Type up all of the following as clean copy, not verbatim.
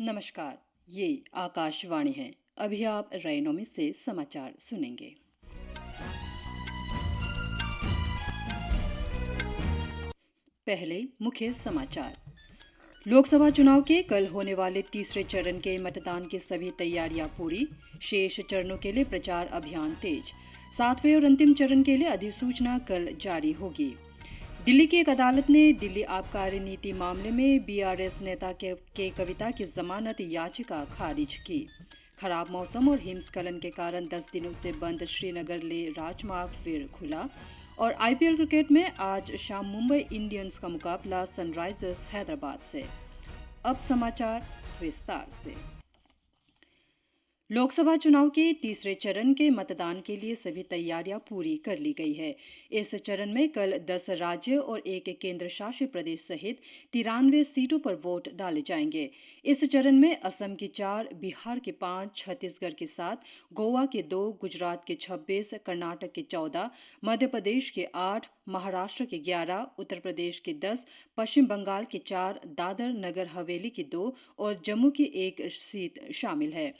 नमस्कार, ये आकाशवाणी है। अभी आप रैनों में से समाचार सुनेंगे। पहले मुख्य समाचार। लोकसभा चुनाव के कल होने वाले तीसरे चरण के मतदान की सभी तैयारियां पूरी। शेष चरणों के लिए प्रचार अभियान तेज। सातवें और अंतिम चरण के लिए अधिसूचना कल जारी होगी। दिल्ली की एक अदालत ने दिल्ली आबकारी नीति मामले में बीआरएस नेता के कविता की जमानत याचिका खारिज की। खराब मौसम और हिमस्खलन के कारण 10 दिनों से बंद श्रीनगर लेह राजमार्ग फिर खुला। और आईपीएल क्रिकेट में आज शाम मुंबई इंडियंस का मुकाबला सनराइजर्स हैदराबाद से। अब समाचार विस्तार से। लोकसभा चुनाव के तीसरे चरण के मतदान के लिए सभी तैयारियां पूरी कर ली गई है। इस चरण में कल 10 राज्य और एक केंद्र शासित प्रदेश सहित 93 सीटों पर वोट डाले जाएंगे। इस चरण में असम की 4, बिहार के 5, छत्तीसगढ़ के 7, गोवा के 2, गुजरात के 26, कर्नाटक के 14, मध्य प्रदेश के 8, महाराष्ट्र के 11, उत्तर प्रदेश के 10, पश्चिम बंगाल के 4, दादर नगर हवेली की 2 और जम्मू की 1 सीट शामिल है।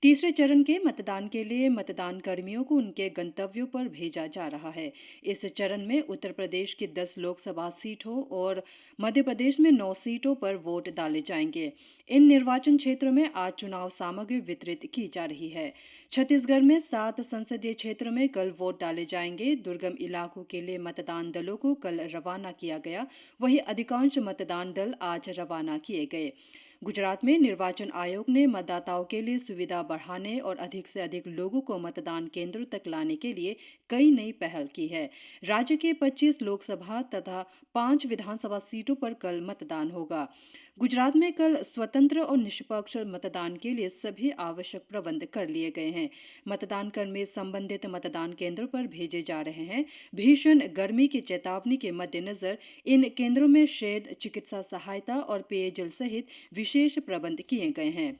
तीसरे चरण के मतदान के लिए मतदान कर्मियों को उनके गंतव्यों पर भेजा जा रहा है। इस चरण में उत्तर प्रदेश की 10 लोकसभा सीटों और मध्य प्रदेश में 9 सीटों पर वोट डाले जाएंगे। इन निर्वाचन क्षेत्रों में आज चुनाव सामग्री वितरित की जा रही है। छत्तीसगढ़ में 7 संसदीय क्षेत्रों में कल वोट डाले जाएंगे। दुर्गम इलाकों के लिए मतदान दलों को कल रवाना किया गया, वहीं अधिकांश मतदान दल आज रवाना किए गए। गुजरात में निर्वाचन आयोग ने मतदाताओं के लिए सुविधा बढ़ाने और अधिक से अधिक लोगों को मतदान केंद्रों तक लाने के लिए कई नई पहल की है। राज्य के 25 लोकसभा तथा 5 विधानसभा सीटों पर कल मतदान होगा। गुजरात में कल स्वतंत्र और निष्पक्ष मतदान के लिए सभी आवश्यक प्रबंध कर लिए गए हैं। मतदान कर्मी संबंधित मतदान केंद्रों पर भेजे जा रहे हैं। भीषण गर्मी की चेतावनी के मद्देनजर इन केंद्रों में शेड, चिकित्सा सहायता और पेयजल सहित विशेष प्रबंध किए गए हैं।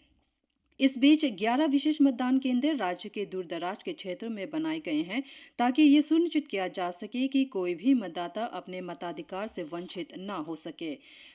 इस बीच 11 विशेष मतदान केंद्र राज्य के दूरदराज के क्षेत्रों में बनाए गए हैं, ताकि ये सुनिश्चित किया जा सके कि कोई भी मतदाता अपने मताधिकार से वंचित न हो सके।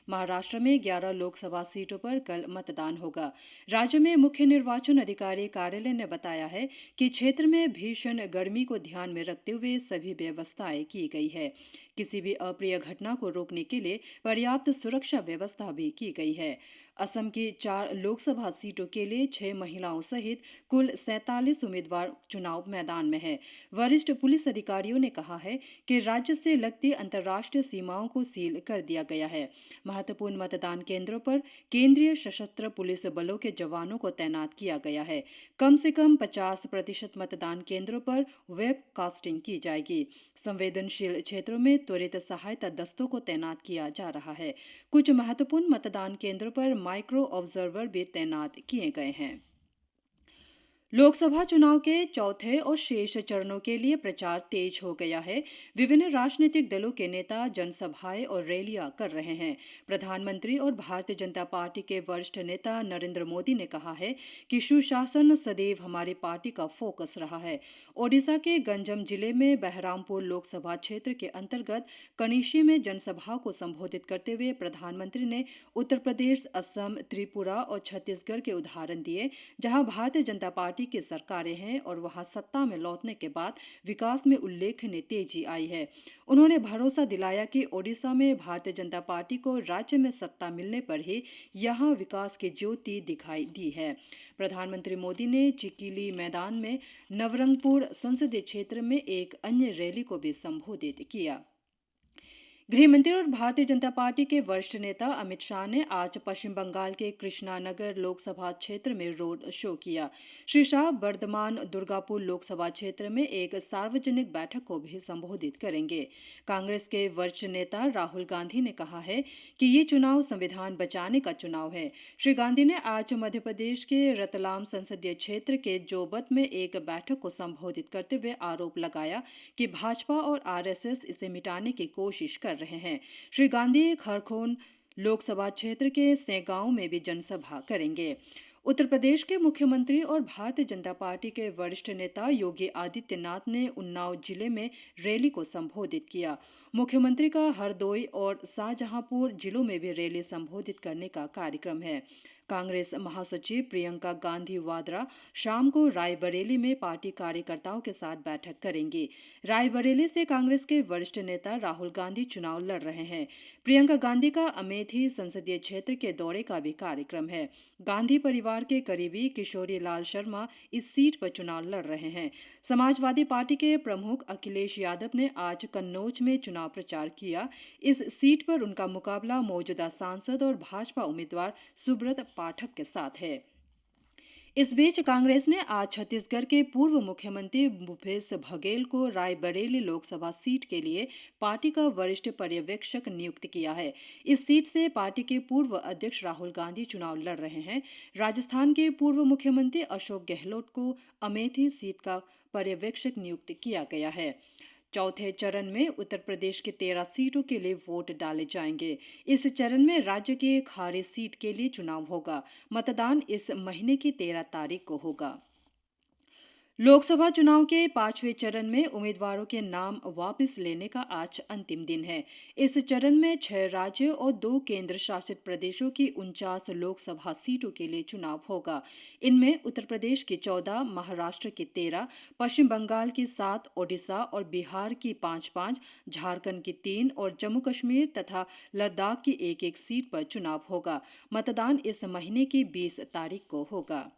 महाराष्ट्र में 11 लोकसभा सीटों पर कल मतदान होगा। राज्य में मुख्य निर्वाचन अधिकारी कार्यालय ने बताया है कि क्षेत्र में भीषण गर्मी को ध्यान में रखते हुए सभी व्यवस्थाएं की गई है। किसी भी अप्रिय घटना को रोकने के लिए पर्याप्त सुरक्षा व्यवस्था भी की गई है। असम की 4 लोकसभा सीटों के लिए 6 महिलाओं सहित कुल 47 उम्मीदवार चुनाव मैदान में हैं। वरिष्ठ पुलिस अधिकारियों ने कहा है कि राज्य से लगती अंतर्राष्ट्रीय सीमाओं को सील कर दिया गया है। महत्वपूर्ण मतदान केंद्रों पर केंद्रीय सशस्त्र पुलिस बलों के जवानों को तैनात किया गया है। कम से कम 50% मतदान केंद्रों पर वेब कास्टिंग की जाएगी। संवेदनशील क्षेत्रों में त्वरित सहायता दस्तों को तैनात किया जा रहा है। कुछ महत्वपूर्ण मतदान केंद्रों पर माइक्रो ऑब्जर्वर भी तैनात किए गए हैं। लोकसभा चुनाव के चौथे और शेष चरणों के लिए प्रचार तेज हो गया है। विभिन्न राजनीतिक दलों के नेता जनसभाएं और रैलियां कर रहे हैं। प्रधानमंत्री और भारतीय जनता पार्टी के वरिष्ठ नेता नरेंद्र मोदी ने कहा है कि सुशासन सदैव हमारी पार्टी का फोकस रहा है। ओडिशा के गंजम जिले में बहरामपुर लोकसभा क्षेत्र के अंतर्गत कनिशी में जनसभा को संबोधित करते हुए प्रधानमंत्री ने उत्तर प्रदेश, असम, त्रिपुरा और छत्तीसगढ़ के उदाहरण दिए, जहां भारतीय जनता पार्टी की सरकारें हैं और वहां सत्ता में लौटने के बाद विकास में उल्लेखनीय तेजी आई है। उन्होंने भरोसा दिलाया कि ओडिशा में भारतीय जनता पार्टी को राज्य में सत्ता मिलने पर ही यहां विकास की ज्योति दिखाई दी है। प्रधानमंत्री मोदी ने चिकिली मैदान में नवरंगपुर संसदीय क्षेत्र में एक अन्य रैली को भी संबोधित किया। गृहमंत्री और भारतीय जनता पार्टी के वरिष्ठ नेता अमित शाह ने आज पश्चिम बंगाल के कृष्णानगर लोकसभा क्षेत्र में रोड शो किया। श्री शाह बर्धमान दुर्गापुर लोकसभा क्षेत्र में एक सार्वजनिक बैठक को भी संबोधित करेंगे। कांग्रेस के वरिष्ठ नेता राहुल गांधी ने कहा है कि ये चुनाव संविधान बचाने का चुनाव है। श्री गांधी ने आज मध्य प्रदेश के रतलाम संसदीय क्षेत्र के जोबत में एक बैठक को संबोधित करते हुए आरोप लगाया कि भाजपा और आरएसएस इसे मिटाने की कोशिश कर रहे हैं। श्री गांधी खरगोन लोकसभा क्षेत्र के सेगांव में भी जनसभा करेंगे। उत्तर प्रदेश के मुख्यमंत्री और भारतीय जनता पार्टी के वरिष्ठ नेता योगी आदित्यनाथ ने उन्नाव जिले में रैली को संबोधित किया। मुख्यमंत्री का हरदोई और शाहजहांपुर जिलों में भी रैली संबोधित करने का कार्यक्रम है। कांग्रेस महासचिव प्रियंका गांधी वाड्रा शाम को रायबरेली में पार्टी कार्यकर्ताओं के साथ बैठक करेंगी। रायबरेली से कांग्रेस के वरिष्ठ नेता राहुल गांधी चुनाव लड़ रहे हैं। प्रियंका गांधी का अमेठी संसदीय क्षेत्र के दौरे का भी कार्यक्रम है। गांधी परिवार के करीबी किशोरी लाल शर्मा इस सीट पर चुनाव लड़ रहे हैं। समाजवादी पार्टी के प्रमुख अखिलेश यादव ने आज कन्नौज में चुनाव प्रचार किया। इस सीट पर उनका मुकाबला मौजूदा सांसद और भाजपा उम्मीदवार सुब्रत पाठक के साथ है। इस बीच कांग्रेस ने आज छत्तीसगढ़ के पूर्व मुख्यमंत्री भूपेश बघेल को रायबरेली लोकसभा सीट के लिए पार्टी का वरिष्ठ पर्यवेक्षक नियुक्त किया है। इस सीट से पार्टी के पूर्व अध्यक्ष राहुल गांधी चुनाव लड़ रहे हैं। राजस्थान के पूर्व मुख्यमंत्री अशोक गहलोत को अमेठी सीट का पर्यवेक्षक नियुक्त किया गया है। चौथे चरण में उत्तर प्रदेश की 13 सीटों के लिए वोट डाले जाएंगे। इस चरण में राज्य की खारी सीट के लिए चुनाव होगा। मतदान इस महीने की 13 तारीख को होगा। लोकसभा चुनाव के 5वें चरण में उम्मीदवारों के नाम वापस लेने का आज अंतिम दिन है। इस चरण में 6 राज्यों और 2 केंद्र शासित प्रदेशों की 49 लोकसभा सीटों के लिए चुनाव होगा। इनमें उत्तर प्रदेश की 14, महाराष्ट्र की 13, पश्चिम बंगाल की 7, ओडिशा और बिहार की 5-5, झारखंड की 3 और जम्मू कश्मीर तथा लद्दाख की 1-1 सीट पर चुनाव होगा। मतदान इस महीने की 20 तारीख को होगा।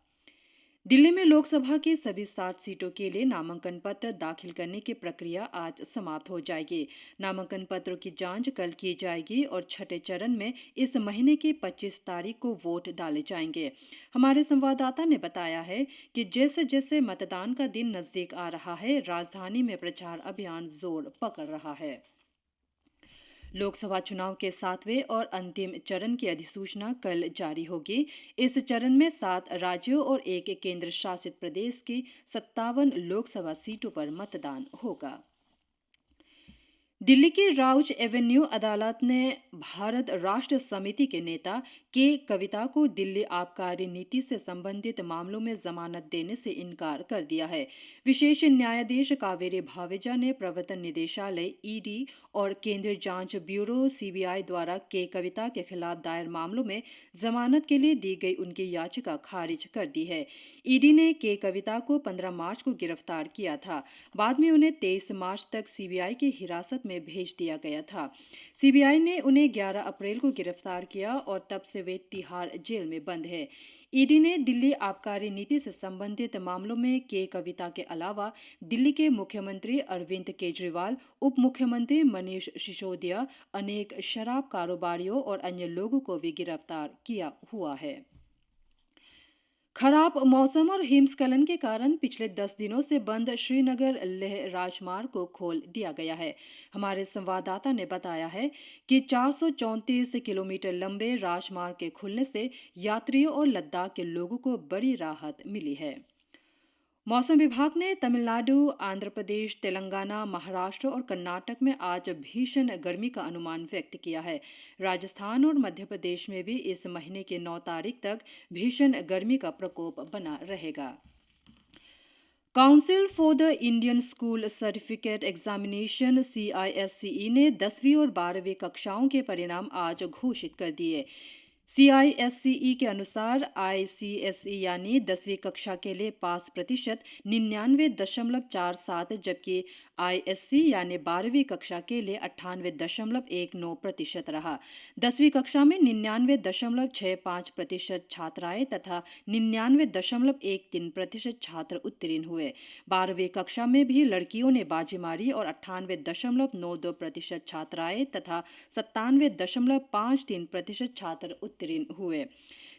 दिल्ली में लोकसभा की सभी 60 सीटों के लिए नामांकन पत्र दाखिल करने की प्रक्रिया आज समाप्त हो जाएगी। नामांकन पत्रों की जांच कल की जाएगी और छठे चरण में इस महीने की 25 तारीख को वोट डाले जाएंगे। हमारे संवाददाता ने बताया है कि जैसे जैसे मतदान का दिन नजदीक आ रहा है, राजधानी में प्रचार अभियान जोर पकड़ रहा है। लोकसभा चुनाव के 7वें और अंतिम चरण की अधिसूचना कल जारी होगी। इस चरण में 7 राज्यों और 1 केंद्र शासित प्रदेश की 57 लोकसभा सीटों पर मतदान होगा। दिल्ली की राउज एवेन्यू अदालत ने भारत राष्ट्र समिति के नेता के कविता को दिल्ली आबकारी नीति से संबंधित मामलों में जमानत देने से इनकार कर दिया है। विशेष न्यायाधीश कावेरी भावेजा ने प्रवर्तन निदेशालय ईडी और केंद्रीय जांच ब्यूरो सीबीआई द्वारा के कविता के खिलाफ दायर मामलों में जमानत के लिए दी गई उनकी याचिका खारिज कर दी है। ईडी ने के कविता को 15 मार्च को गिरफ्तार किया था। बाद में उन्हें 23 मार्च तक सीबीआई की हिरासत में भेज दिया गया था। सीबीआई ने उन्हें 11 अप्रैल को गिरफ्तार किया और तब से वे तिहाड़ जेल में बंद है। ईडी ने दिल्ली आबकारी नीति से संबंधित मामलों में के कविता के अलावा दिल्ली के मुख्यमंत्री अरविंद केजरीवाल, उप मुख्यमंत्री मनीष सिसोदिया, अनेक शराब कारोबारियों और अन्य लोगों को भी गिरफ्तार किया हुआ है। खराब मौसम और हिमस्खलन के कारण पिछले 10 दिनों से बंद श्रीनगर लेह राजमार्ग को खोल दिया गया है। हमारे संवाददाता ने बताया है कि 434 किलोमीटर लंबे राजमार्ग के खुलने से यात्रियों और लद्दाख के लोगों को बड़ी राहत मिली है। मौसम विभाग ने तमिलनाडु, आंध्र प्रदेश, तेलंगाना, महाराष्ट्र और कर्नाटक में आज भीषण गर्मी का अनुमान व्यक्त किया है। राजस्थान और मध्य प्रदेश में भी इस महीने की 9 तारीख तक भीषण गर्मी का प्रकोप बना रहेगा। Council for the Indian school certificate examination CISCE ने 10वीं और 12वीं कक्षाओं के परिणाम आज घोषित कर दिए। CISCE के अनुसार ICSE यानी 10वीं कक्षा के लिए पास प्रतिशत 99.47 जबकि ISC यानी 12वीं कक्षा के लिए 98.19% रहा। 10वीं कक्षा में 99.65% छात्र आए तथा 99.13% छात्र उत्तीर्ण हुए। 12वीं कक्षा में भी लड़कियों ने बाजी मारी और 98.92% छात्र आए तथा 97.53% छात्र उत्तीर्ण हुए।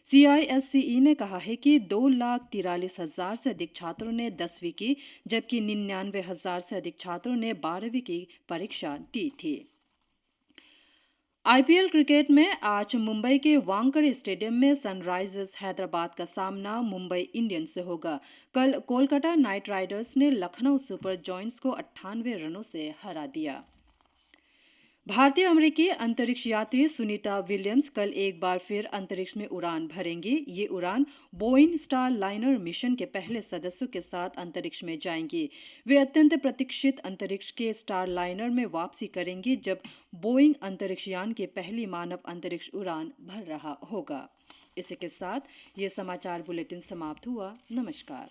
CISCE ने कहा है कि 2,43,000 से अधिक छात्रों ने 10वीं की जबकि 99,000 से अधिक छात्रों ने 12वीं की परीक्षा दी थी। IPL क्रिकेट में आज मुंबई के वांकड़े स्टेडियम में सनराइजर्स हैदराबाद का सामना मुंबई इंडियंस से होगा। कल कोलकाता नाइट राइडर्स ने लखनऊ सुपर जॉयंट्स को 98 रनों से हरा दिया। भारतीय अमेरिकी अंतरिक्ष यात्री सुनीता विलियम्स कल एक बार फिर अंतरिक्ष में उड़ान भरेंगी। ये उड़ान बोइंग स्टार लाइनर मिशन के पहले सदस्यों के साथ अंतरिक्ष में जाएंगी। वे अत्यंत प्रतीक्षित अंतरिक्ष के स्टार लाइनर में वापसी करेंगी जब बोइंग अंतरिक्ष यान की पहली मानव अंतरिक्ष उड़ान भर रहा होगा। इसी के साथ ये समाचार बुलेटिन समाप्त हुआ। नमस्कार।